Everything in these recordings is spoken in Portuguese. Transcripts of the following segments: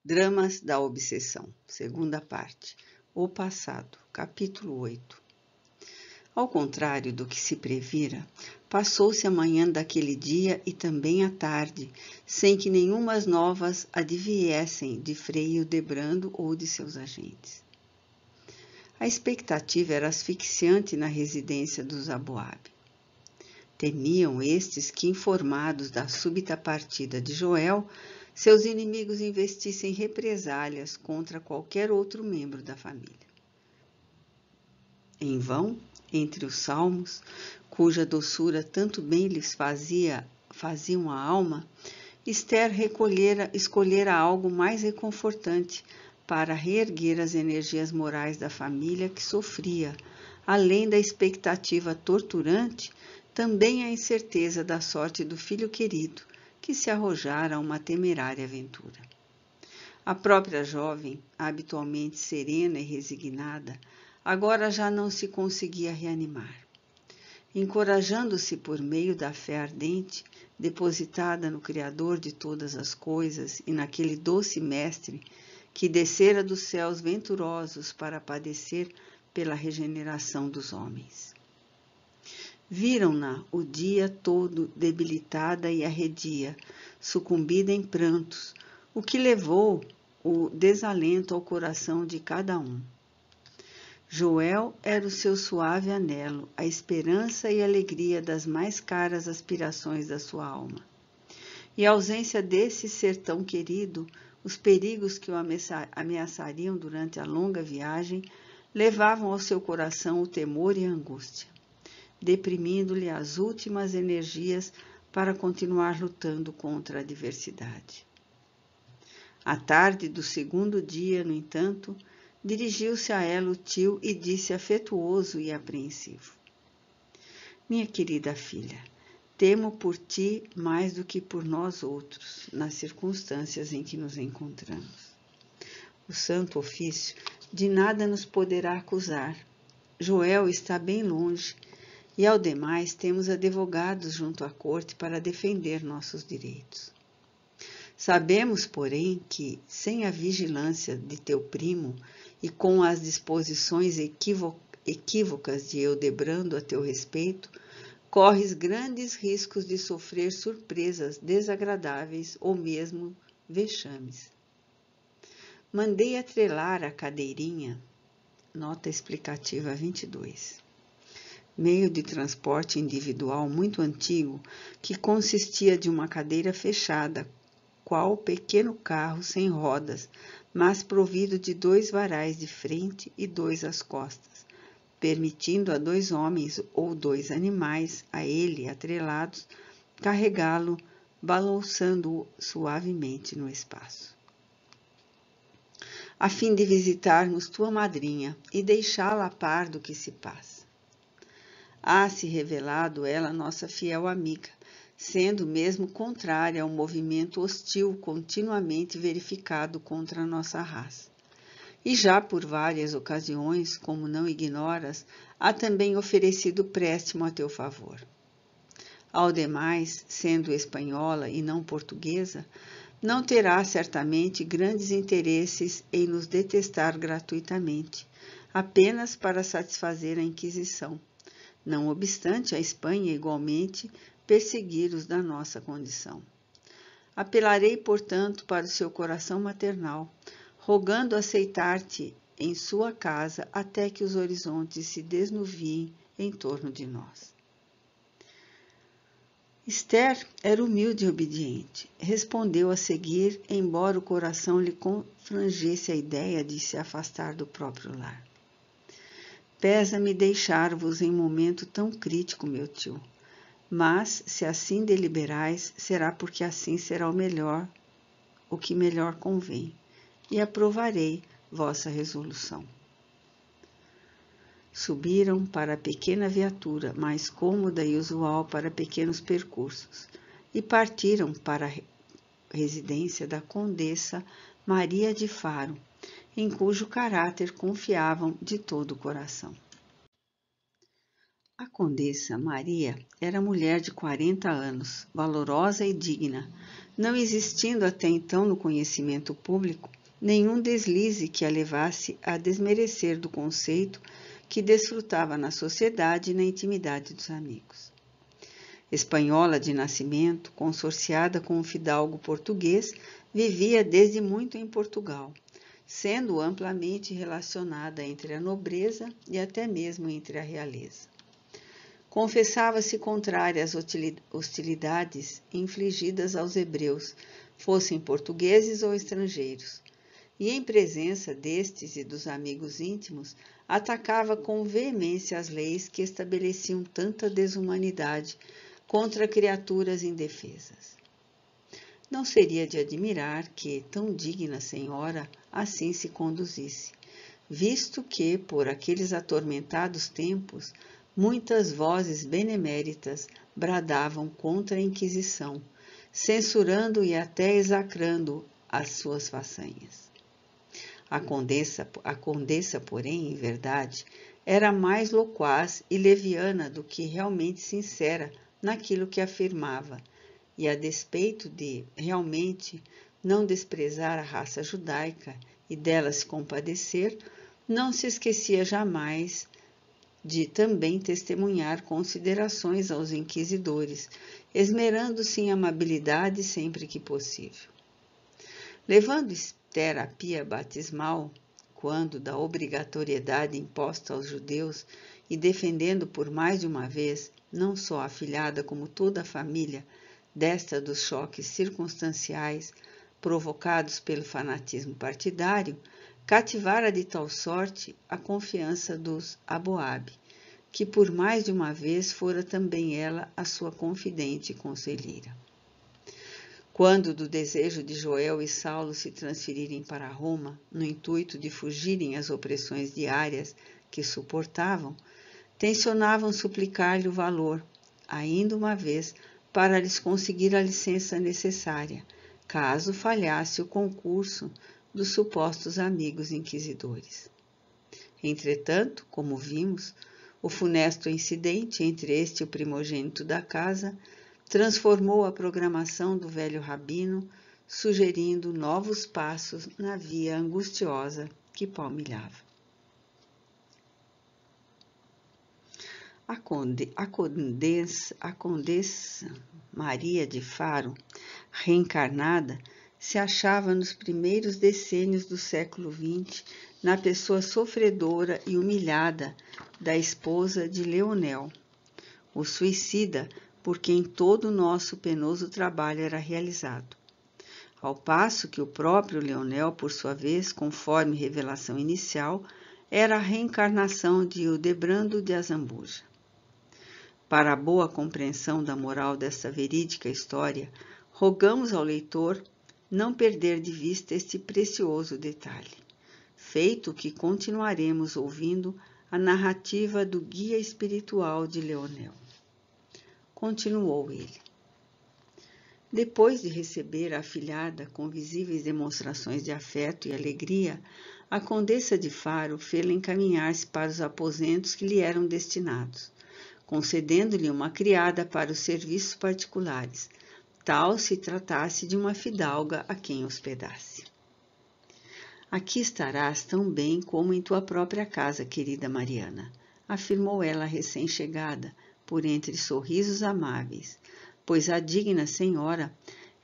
Dramas da Obsessão, segunda parte. O passado, capítulo 8. Ao contrário do que se previra, passou-se a manhã daquele dia e também a tarde, sem que nenhumas novas adviessem de Frei Hildebrando ou de seus agentes. A expectativa era asfixiante na residência dos Aboab. Temiam estes que, informados da súbita partida de Joel, seus inimigos investissem represálias contra qualquer outro membro da família. Em vão, entre os salmos, cuja doçura tanto bem lhes faziam a alma, Esther escolhera algo mais reconfortante para reerguer as energias morais da família que sofria, além da expectativa torturante, também a incerteza da sorte do filho querido, que se arrojara a uma temerária aventura. A própria jovem, habitualmente serena e resignada, agora já não se conseguia reanimar. Encorajando-se por meio da fé ardente, depositada no Criador de todas as coisas e naquele doce Mestre que descera dos céus venturosos para padecer pela regeneração dos homens. Viram-na o dia todo debilitada e arredia, sucumbida em prantos, o que levou o desalento ao coração de cada um. Joel era o seu suave anelo, a esperança e alegria das mais caras aspirações da sua alma. E a ausência desse ser tão querido, os perigos que o ameaçariam durante a longa viagem, levavam ao seu coração o temor e a angústia, deprimindo-lhe as últimas energias para continuar lutando contra a adversidade. À tarde do segundo dia, no entanto, dirigiu-se a ela o tio e disse afetuoso e apreensivo: Minha querida filha, temo por ti mais do que por nós outros, nas circunstâncias em que nos encontramos. O Santo Ofício de nada nos poderá acusar. Joel está bem longe, e ao demais temos advogados junto à corte para defender nossos direitos. Sabemos, porém, que, sem a vigilância de teu primo e com as disposições equívocas de Hildebrando a teu respeito, corres grandes riscos de sofrer surpresas desagradáveis ou mesmo vexames. Mandei atrelar a cadeirinha, nota explicativa 22. Meio de transporte individual muito antigo que consistia de uma cadeira fechada, qual pequeno carro sem rodas, mas provido de 2 varais de frente e 2 às costas, permitindo a 2 homens ou 2 animais, a ele atrelados, carregá-lo, balançando-o suavemente no espaço. A fim de visitarmos tua madrinha e deixá-la a par do que se passa. Há se revelado ela nossa fiel amiga, sendo mesmo contrária ao movimento hostil continuamente verificado contra a nossa raça. E já por várias ocasiões, como não ignoras, há também oferecido préstimo a teu favor. Ao demais, sendo espanhola e não portuguesa, não terá certamente grandes interesses em nos detestar gratuitamente, apenas para satisfazer a Inquisição. Não obstante, a Espanha igualmente perseguir os da nossa condição. Apelarei, portanto, para o seu coração maternal, rogando aceitar-te em sua casa até que os horizontes se desnuviem em torno de nós. Esther era humilde e obediente. Respondeu a seguir, embora o coração lhe confrangesse a ideia de se afastar do próprio lar. Pesa-me deixar-vos em momento tão crítico, meu tio, mas, se assim deliberais, será porque assim será o que melhor convém, e aprovarei vossa resolução. Subiram para a pequena viatura, mais cômoda e usual para pequenos percursos, e partiram para a residência da Condessa Maria de Faro, em cujo caráter confiavam de todo o coração. A Condessa Maria era mulher de 40 anos, valorosa e digna, não existindo até então no conhecimento público nenhum deslize que a levasse a desmerecer do conceito que desfrutava na sociedade e na intimidade dos amigos. Espanhola de nascimento, consorciada com um fidalgo português, vivia desde muito em Portugal, sendo amplamente relacionada entre a nobreza e até mesmo entre a realeza. Confessava-se contrária às hostilidades infligidas aos hebreus, fossem portugueses ou estrangeiros, e em presença destes e dos amigos íntimos, atacava com veemência as leis que estabeleciam tanta desumanidade contra criaturas indefesas. Não seria de admirar que tão digna senhora assim se conduzisse, visto que, por aqueles atormentados tempos, muitas vozes beneméritas bradavam contra a Inquisição, censurando e até execrando as suas façanhas. A condessa, porém, em verdade, era mais loquaz e leviana do que realmente sincera naquilo que afirmava, e a despeito de, realmente, não desprezar a raça judaica e dela se compadecer, não se esquecia jamais de também testemunhar considerações aos inquisidores, esmerando-se em amabilidade sempre que possível. Levando Esther à pia batismal, quando da obrigatoriedade imposta aos judeus, e defendendo por mais de uma vez, não só a afilhada como toda a família, desta dos choques circunstanciais provocados pelo fanatismo partidário, cativara de tal sorte a confiança dos Aboabe, que por mais de uma vez fora também ela a sua confidente e conselheira. Quando do desejo de Joel e Saulo se transferirem para Roma, no intuito de fugirem às opressões diárias que suportavam, tencionavam suplicar-lhe o valor, ainda uma vez, para lhes conseguir a licença necessária, caso falhasse o concurso dos supostos amigos inquisidores. Entretanto, como vimos, o funesto incidente entre este e o primogênito da casa transformou a programação do velho rabino, sugerindo novos passos na via angustiosa que palmilhava. A condessa Maria de Faro, reencarnada, se achava nos primeiros decênios do século XX na pessoa sofredora e humilhada da esposa de Leonel, o suicida por quem todo o nosso penoso trabalho era realizado. Ao passo que o próprio Leonel, por sua vez, conforme revelação inicial, era a reencarnação de Hildebrando de Azambuja. Para a boa compreensão da moral desta verídica história, rogamos ao leitor não perder de vista este precioso detalhe, feito que continuaremos ouvindo a narrativa do guia espiritual de Leonel. Continuou ele. Depois de receber a afilhada com visíveis demonstrações de afeto e alegria, a condessa de Faro fê-la encaminhar-se para os aposentos que lhe eram destinados, concedendo-lhe uma criada para os serviços particulares, tal se tratasse de uma fidalga a quem hospedasse. Aqui estarás tão bem como em tua própria casa, querida Mariana, afirmou ela recém-chegada, por entre sorrisos amáveis, pois a digna senhora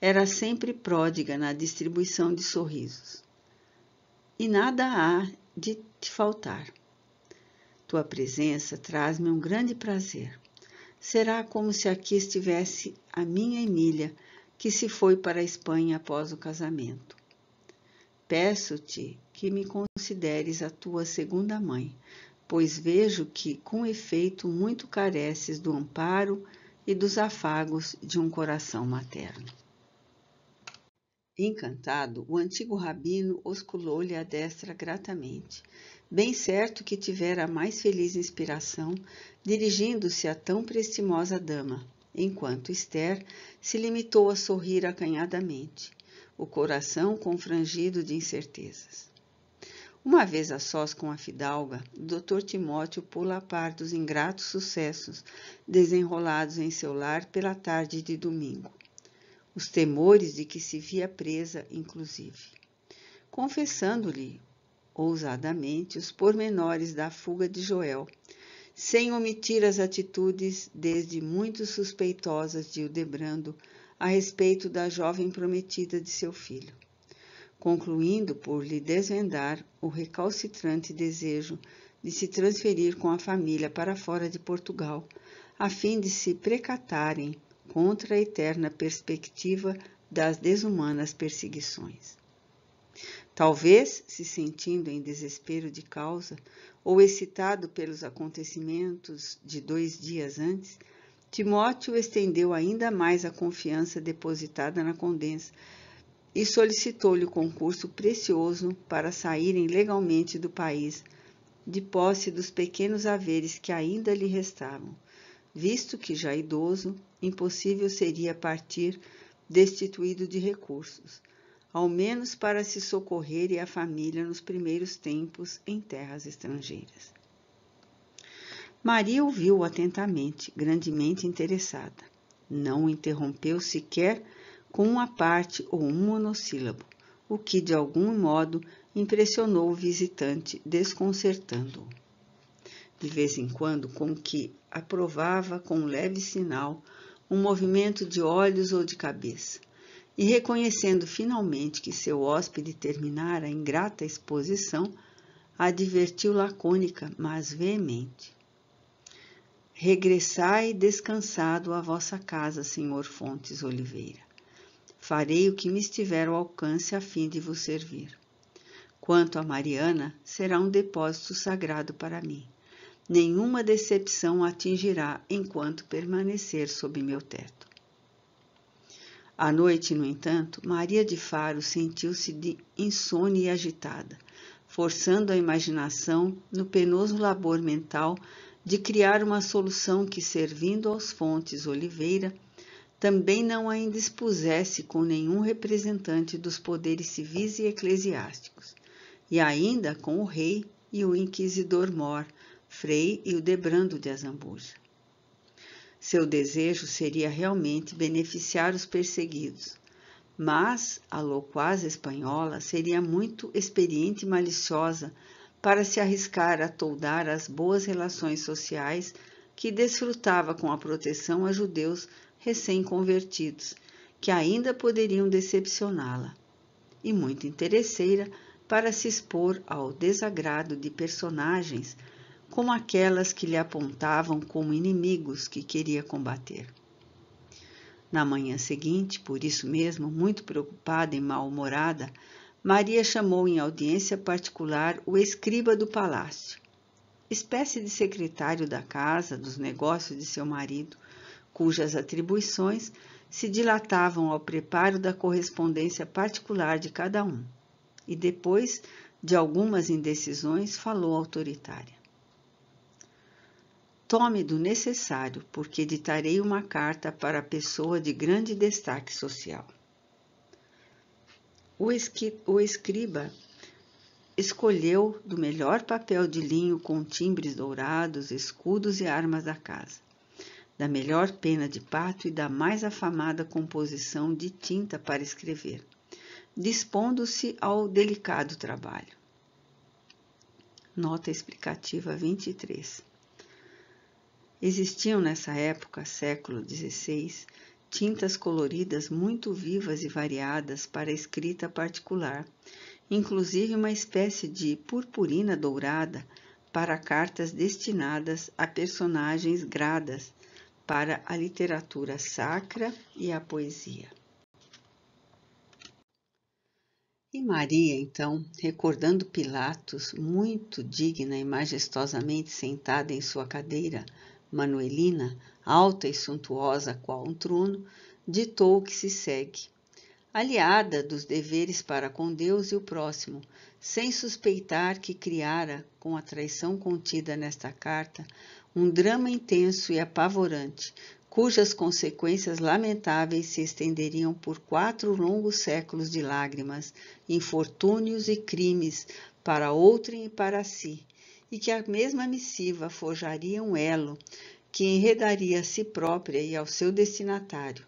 era sempre pródiga na distribuição de sorrisos. E nada há de te faltar. Tua presença traz-me um grande prazer. Será como se aqui estivesse a minha Emília, que se foi para a Espanha após o casamento. Peço-te que me consideres a tua segunda mãe, pois vejo que, com efeito, muito careces do amparo e dos afagos de um coração materno. Encantado, o antigo rabino osculou-lhe a destra gratamente, bem certo que tivera a mais feliz inspiração, dirigindo-se à tão prestimosa dama, enquanto Esther se limitou a sorrir acanhadamente, o coração confrangido de incertezas. Uma vez a sós com a fidalga, o Dr. Timóteo pula a par dos ingratos sucessos desenrolados em seu lar pela tarde de domingo, os temores de que se via presa, inclusive. confessando-lhe ousadamente os pormenores da fuga de Joel, sem omitir as atitudes desde muito suspeitosas de Hildebrando a respeito da jovem prometida de seu filho, concluindo por lhe desvendar o recalcitrante desejo de se transferir com a família para fora de Portugal, a fim de se precatarem contra a eterna perspectiva das desumanas perseguições. Talvez, se sentindo em desespero de causa, ou excitado pelos acontecimentos de 2 dias antes, Timóteo estendeu ainda mais a confiança depositada na Condessa e solicitou-lhe o concurso precioso para saírem legalmente do país, de posse dos pequenos haveres que ainda lhe restavam, visto que, já idoso, impossível seria partir destituído de recursos, ao menos para se socorrer a família nos primeiros tempos em terras estrangeiras. Maria ouviu atentamente, grandemente interessada. Não o interrompeu sequer com uma parte ou um monossílabo, o que de algum modo impressionou o visitante, desconcertando-o. De vez em quando, como que aprovava com um leve sinal um movimento de olhos ou de cabeça, e reconhecendo finalmente que seu hóspede terminara a ingrata exposição, advertiu lacônica, mas veemente: regressai descansado à vossa casa, senhor Fontes Oliveira. Farei o que me estiver ao alcance a fim de vos servir. Quanto a Mariana, será um depósito sagrado para mim. Nenhuma decepção a atingirá enquanto permanecer sob meu teto. À noite, no entanto, Maria de Faro sentiu-se insone e agitada, forçando a imaginação no penoso labor mental de criar uma solução que, servindo aos Fontes Oliveira, também não a indispusesse com nenhum representante dos poderes civis e eclesiásticos, e ainda com o rei e o inquisidor-mor, Frei Hildebrando de Azambuja. Seu desejo seria realmente beneficiar os perseguidos, mas a loquaz espanhola seria muito experiente e maliciosa para se arriscar a toldar as boas relações sociais que desfrutava com a proteção a judeus recém-convertidos, que ainda poderiam decepcioná-la, e muito interesseira para se expor ao desagrado de personagens como aquelas que lhe apontavam como inimigos que queria combater. Na manhã seguinte, por isso mesmo, muito preocupada e mal-humorada, Maria chamou em audiência particular o escriba do palácio, espécie de secretário da casa, dos negócios de seu marido, cujas atribuições se dilatavam ao preparo da correspondência particular de cada um, e depois de algumas indecisões falou autoritária. Tome do necessário, porque ditarei uma carta para a pessoa de grande destaque social. O escriba escolheu do melhor papel de linho com timbres dourados, escudos e armas da casa, da melhor pena de pato e da mais afamada composição de tinta para escrever, dispondo-se ao delicado trabalho. Nota explicativa 23. Existiam nessa época, século XVI, tintas coloridas muito vivas e variadas para escrita particular, inclusive uma espécie de purpurina dourada para cartas destinadas a personagens gradas, para a literatura sacra e a poesia. E Maria, então, recordando Pilatos, muito digna e majestosamente sentada em sua cadeira, Manuelina, alta e suntuosa qual um trono, ditou o que se segue. Aliada dos deveres para com Deus e o próximo, sem suspeitar que criara, com a traição contida nesta carta, um drama intenso e apavorante, cujas consequências lamentáveis se estenderiam por 4 longos séculos de lágrimas, infortúnios e crimes para outrem e para si, e que a mesma missiva forjaria um elo que enredaria a si própria e ao seu destinatário,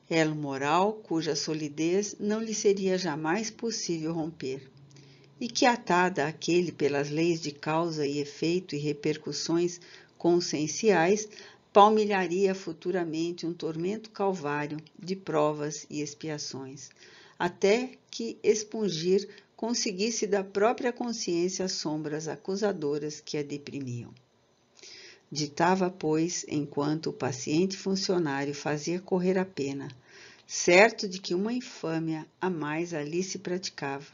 elo moral cuja solidez não lhe seria jamais possível romper, e que, atada àquele pelas leis de causa e efeito e repercussões conscienciais, palmilharia futuramente um tormento calvário de provas e expiações, até que expungir conseguisse da própria consciência as sombras acusadoras que a deprimiam. Ditava, pois, enquanto o paciente funcionário fazia correr a pena, certo de que uma infâmia a mais ali se praticava,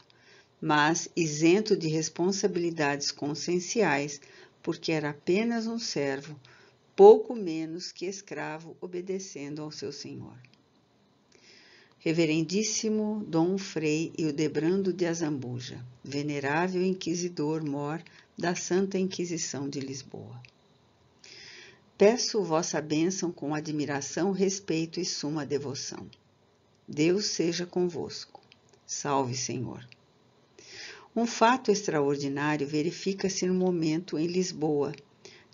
mas isento de responsabilidades conscienciais, porque era apenas um servo, pouco menos que escravo obedecendo ao seu senhor. Reverendíssimo Dom Frei Hildebrando de Azambuja, venerável inquisidor-mor da Santa Inquisição de Lisboa. Peço vossa bênção com admiração, respeito e suma devoção. Deus seja convosco. Salve, Senhor. Um fato extraordinário verifica-se no momento em Lisboa,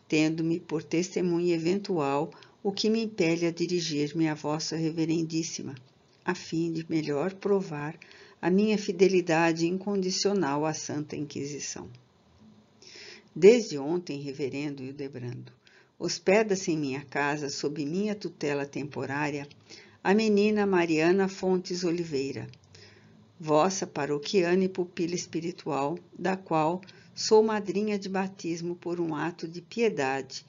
tendo-me por testemunha eventual o que me impele a dirigir-me à vossa reverendíssima, a fim de melhor provar a minha fidelidade incondicional à Santa Inquisição. Desde ontem, reverendo Hildebrando, hospeda-se em minha casa, sob minha tutela temporária, a menina Mariana Fontes Oliveira, vossa paroquiana e pupila espiritual, da qual sou madrinha de batismo por um ato de piedade,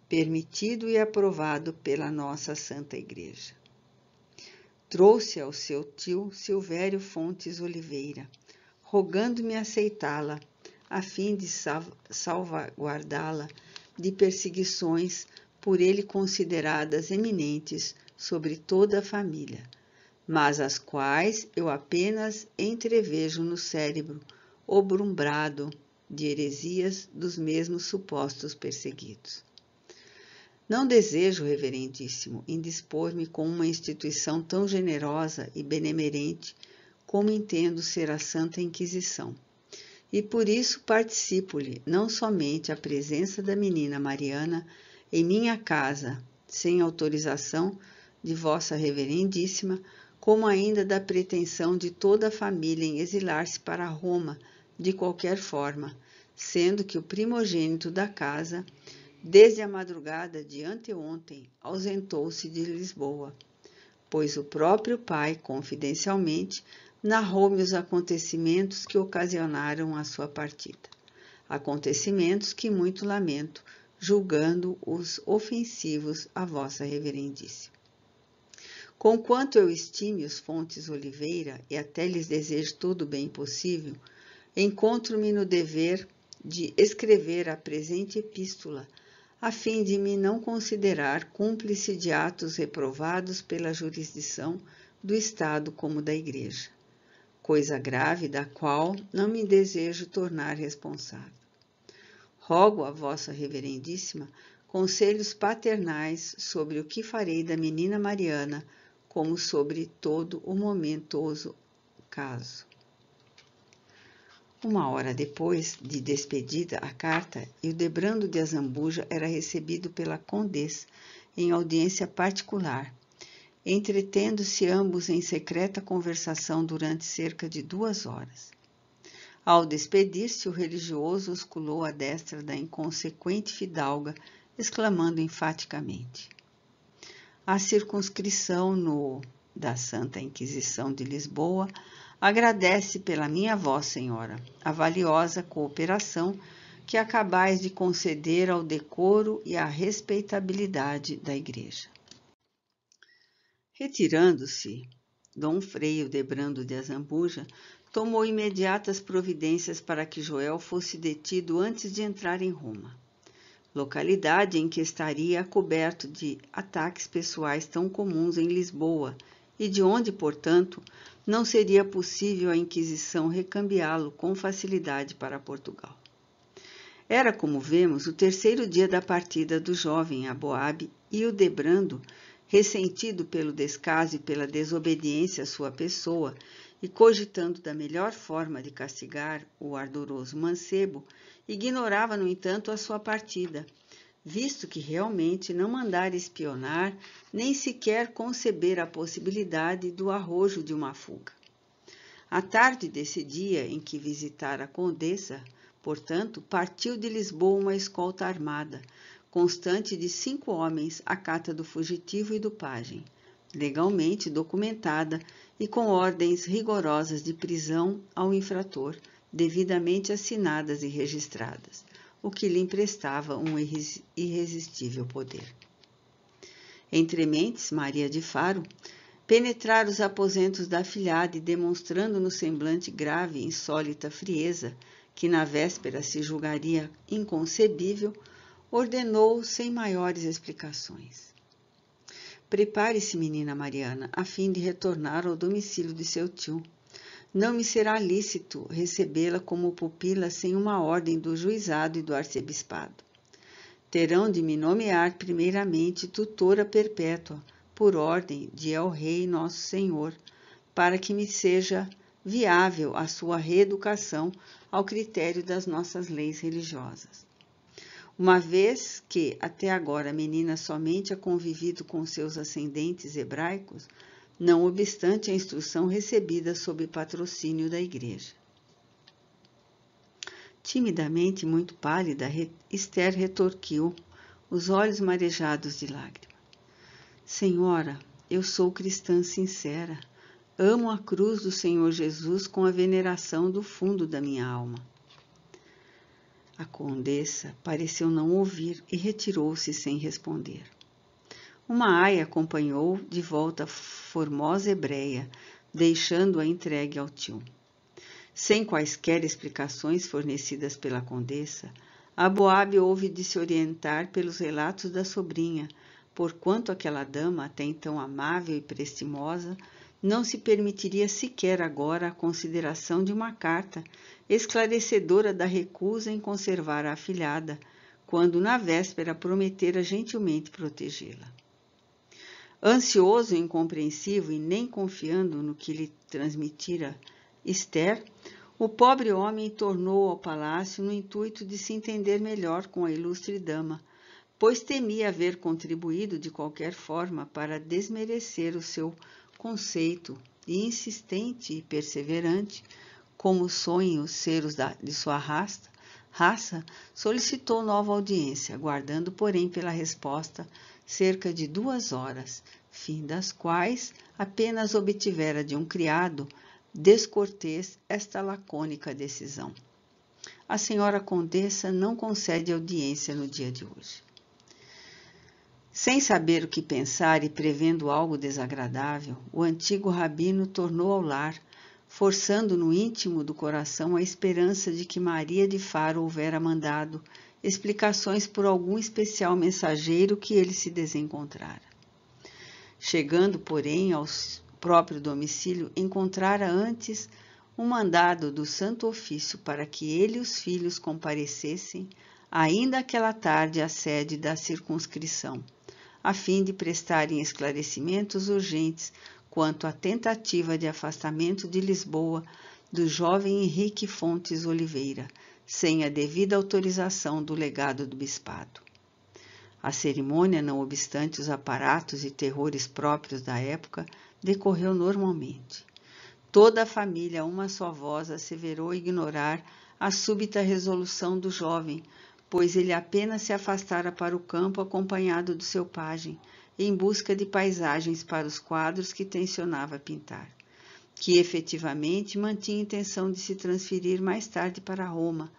permitido e aprovado pela nossa Santa Igreja. Trouxe ao seu tio Silvério Fontes Oliveira, rogando-me aceitá-la, a fim de salvaguardá-la de perseguições por ele consideradas eminentes sobre toda a família, mas as quais eu apenas entrevejo no cérebro obrumbrado de heresias dos mesmos supostos perseguidos. Não desejo, reverendíssimo, indispor-me com uma instituição tão generosa e benemerente como entendo ser a Santa Inquisição, e por isso participo-lhe não somente a presença da menina Mariana em minha casa, sem autorização de vossa reverendíssima, como ainda da pretensão de toda a família em exilar-se para Roma, de qualquer forma, sendo que o primogênito da casa, desde a madrugada de anteontem, ausentou-se de Lisboa, pois o próprio pai, confidencialmente, narrou-me os acontecimentos que ocasionaram a sua partida. Acontecimentos que muito lamento, julgando-os ofensivos a vossa reverendíssima. Conquanto eu estime os Fontes Oliveira e até lhes desejo todo o bem possível, encontro-me no dever de escrever a presente epístola, a fim de me não considerar cúmplice de atos reprovados pela jurisdição do Estado como da Igreja, coisa grave da qual não me desejo tornar responsável. Rogo a vossa reverendíssima conselhos paternais sobre o que farei da menina Mariana, como sobre todo o momentoso caso. Uma hora depois de despedida a carta, Hildebrando de Azambuja era recebido pela condessa em audiência particular, entretendo-se ambos em secreta conversação durante cerca de 2 horas. Ao despedir-se, o religioso osculou a destra da inconsequente fidalga, exclamando enfaticamente: a circunscrição da Santa Inquisição de Lisboa agradece pela minha voz, senhora, a valiosa cooperação que acabais de conceder ao decoro e à respeitabilidade da Igreja. Retirando-se, Dom Frei Hildebrando de Azambuja tomou imediatas providências para que Joel fosse detido antes de entrar em Roma, localidade em que estaria coberto de ataques pessoais tão comuns em Lisboa e de onde, portanto, não seria possível a Inquisição recambiá-lo com facilidade para Portugal. Era, como vemos, o 3º dia da partida do jovem Aboabe e Hildebrando, ressentido pelo descaso e pela desobediência à sua pessoa e cogitando da melhor forma de castigar o ardoroso mancebo, ignorava, no entanto, a sua partida, visto que realmente não mandara espionar, nem sequer conceber a possibilidade do arrojo de uma fuga. À tarde desse dia em que visitara a condessa, portanto, partiu de Lisboa uma escolta armada, constante de 5 homens à cata do fugitivo e do pajem, legalmente documentada e com ordens rigorosas de prisão ao infrator, devidamente assinadas e registradas, o que lhe emprestava um irresistível poder. Entre mentes, Maria de Faro penetrara os aposentos da afilhada e, demonstrando no semblante grave e insólita frieza, que na véspera se julgaria inconcebível, ordenou sem maiores explicações: prepare-se, menina Mariana, a fim de retornar ao domicílio de seu tio. Não me será lícito recebê-la como pupila sem uma ordem do juizado e do arcebispado. Terão de me nomear primeiramente tutora perpétua, por ordem de El-Rei Nosso Senhor, para que me seja viável a sua reeducação ao critério das nossas leis religiosas. Uma vez que, até agora, a menina somente ha convivido com seus ascendentes hebraicos, não obstante a instrução recebida sob patrocínio da Igreja. Timidamente e muito pálida, Esther retorquiu, os olhos marejados de lágrimas: Senhora, eu sou cristã sincera. Amo a cruz do Senhor Jesus com a veneração do fundo da minha alma. A condessa pareceu não ouvir e retirou-se sem responder. Uma aia acompanhou de volta a formosa hebreia, deixando-a entregue ao tio. Sem quaisquer explicações fornecidas pela condessa, Aboabe houve de se orientar pelos relatos da sobrinha, porquanto aquela dama, até então amável e prestimosa, não se permitiria sequer agora a consideração de uma carta esclarecedora da recusa em conservar a afilhada, quando na véspera prometera gentilmente protegê-la. Ansioso e incompreensivo e nem confiando no que lhe transmitira Esther, o pobre homem tornou ao palácio no intuito de se entender melhor com a ilustre dama, pois temia haver contribuído de qualquer forma para desmerecer o seu conceito, e insistente e perseverante, como sonham ser os de sua raça, solicitou nova audiência, aguardando, porém, pela resposta cerca de 2 horas, fim das quais apenas obtivera de um criado descortês esta lacônica decisão: a senhora condessa não concede audiência no dia de hoje. Sem saber o que pensar e prevendo algo desagradável, o antigo rabino tornou ao lar, forçando no íntimo do coração a esperança de que Maria de Faro houvera mandado explicações por algum especial mensageiro que ele se desencontrara. Chegando, porém, ao próprio domicílio, encontrara antes um mandado do Santo Ofício para que ele e os filhos comparecessem, ainda aquela tarde, à sede da circunscrição, a fim de prestarem esclarecimentos urgentes quanto à tentativa de afastamento de Lisboa do jovem Henrique Fontes Oliveira, sem a devida autorização do legado do bispado. A cerimônia, não obstante os aparatos e terrores próprios da época, decorreu normalmente. Toda a família, a uma só voz, asseverou ignorar a súbita resolução do jovem, pois ele apenas se afastara para o campo acompanhado do seu pajem, em busca de paisagens para os quadros que tencionava pintar, que efetivamente mantinha intenção de se transferir mais tarde para Roma,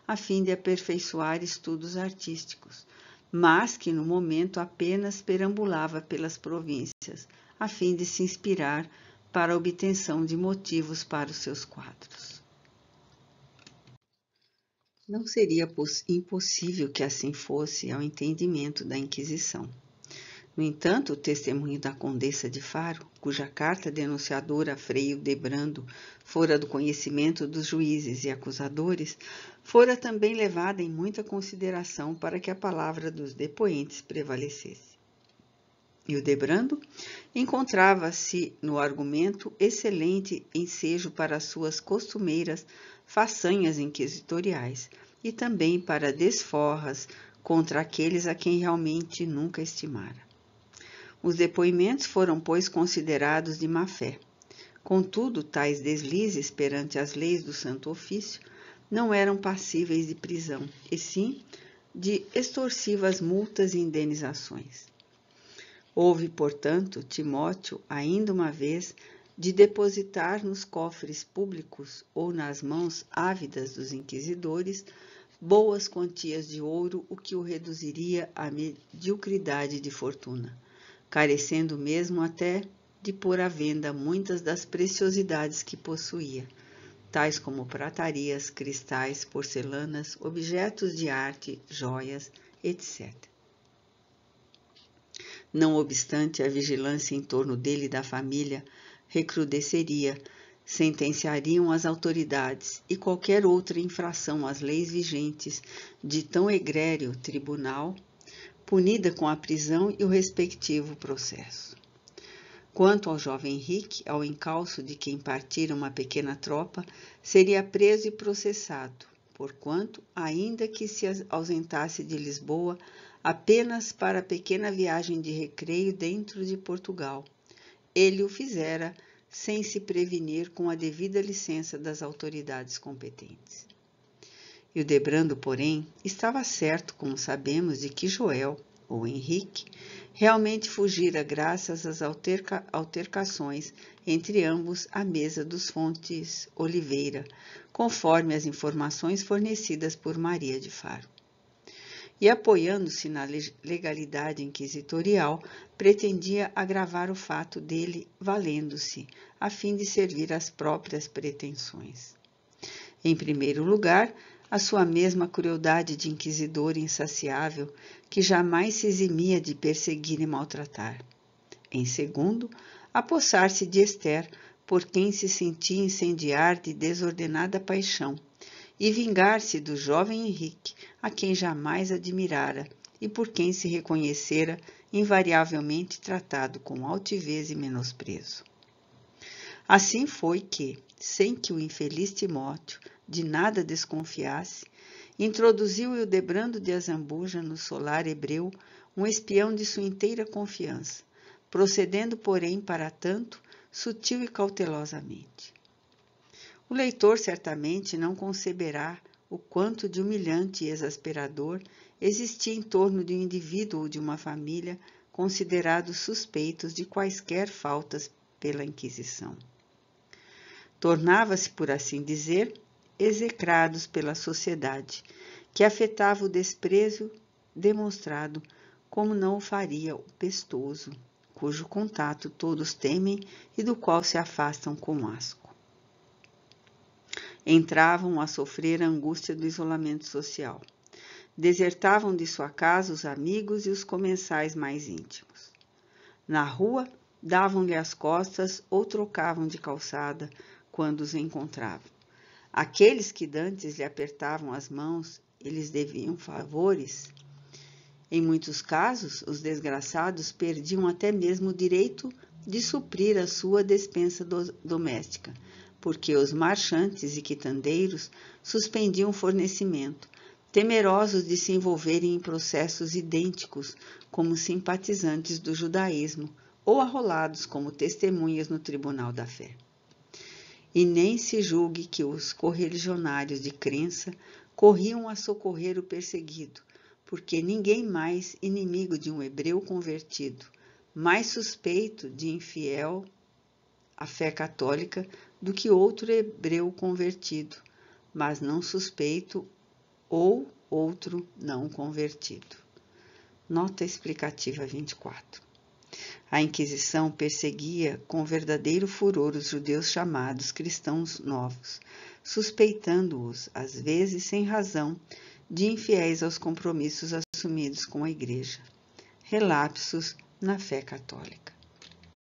a fim de aperfeiçoar estudos artísticos, mas que no momento apenas perambulava pelas províncias, a fim de se inspirar para a obtenção de motivos para os seus quadros. Não seria impossível que assim fosse ao entendimento da Inquisição. No entanto, o testemunho da Condessa de Faro, cuja carta denunciadora a Frei Hildebrando fora do conhecimento dos juízes e acusadores, fora também levada em muita consideração para que a palavra dos depoentes prevalecesse. Hildebrando encontrava-se no argumento excelente ensejo para as suas costumeiras façanhas inquisitoriais e também para desforras contra aqueles a quem realmente nunca estimara. Os depoimentos foram, pois, considerados de má-fé. Contudo, tais deslizes perante as leis do Santo Ofício não eram passíveis de prisão, e sim de extorsivas multas e indenizações. Houve, portanto, Timóteo, ainda uma vez, de depositar nos cofres públicos ou nas mãos ávidas dos inquisidores boas quantias de ouro, o que o reduziria à mediocridade de fortuna, carecendo mesmo até de pôr à venda muitas das preciosidades que possuía, tais como pratarias, cristais, porcelanas, objetos de arte, joias, etc. Não obstante, a vigilância em torno dele e da família recrudesceria, sentenciariam as autoridades e qualquer outra infração às leis vigentes de tão egrégio tribunal, punida com a prisão e o respectivo processo. Quanto ao jovem Henrique, ao encalço de quem partira uma pequena tropa, seria preso e processado, porquanto, ainda que se ausentasse de Lisboa apenas para a pequena viagem de recreio dentro de Portugal, ele o fizera sem se prevenir com a devida licença das autoridades competentes. Hildebrando, porém, estava certo, como sabemos, de que Joel, ou Henrique, realmente fugira graças às altercações entre ambos à mesa dos Fontes Oliveira, conforme as informações fornecidas por Maria de Faro. E, apoiando-se na legalidade inquisitorial, pretendia agravar o fato dele valendo-se, a fim de servir às próprias pretensões. Em primeiro lugar, a sua mesma crueldade de inquisidor insaciável, que jamais se eximia de perseguir e maltratar. Em segundo, apossar-se de Esther, por quem se sentia incendiar de desordenada paixão, e vingar-se do jovem Henrique, a quem jamais admirara e por quem se reconhecera invariavelmente tratado com altivez e menosprezo. Assim foi que, sem que o infeliz Timóteo de nada desconfiasse, introduziu Hildebrando de Azambuja no solar hebreu um espião de sua inteira confiança, procedendo, porém, para tanto, sutil e cautelosamente. O leitor certamente não conceberá o quanto de humilhante e exasperador existia em torno de um indivíduo ou de uma família considerados suspeitos de quaisquer faltas pela Inquisição. Tornava-se, por assim dizer, execrados pela sociedade, que afetava o desprezo demonstrado, como não o faria o pestoso, cujo contato todos temem e do qual se afastam com asco. Entravam a sofrer a angústia do isolamento social. Desertavam de sua casa os amigos e os comensais mais íntimos. Na rua, davam-lhe as costas ou trocavam de calçada quando os encontravam. Aqueles que dantes lhe apertavam as mãos e lhes deviam favores, em muitos casos, os desgraçados perdiam até mesmo o direito de suprir a sua despensa doméstica, porque os marchantes e quitandeiros suspendiam o fornecimento, temerosos de se envolverem em processos idênticos como simpatizantes do judaísmo ou arrolados como testemunhas no tribunal da fé. E nem se julgue que os correligionários de crença corriam a socorrer o perseguido, porque ninguém mais inimigo de um hebreu convertido, mais suspeito de infiel à fé católica do que outro hebreu convertido, mas não suspeito ou outro não convertido. Nota explicativa 24. A Inquisição perseguia com verdadeiro furor os judeus chamados cristãos novos, suspeitando-os, às vezes sem razão, de infiéis aos compromissos assumidos com a Igreja, relapsos na fé católica.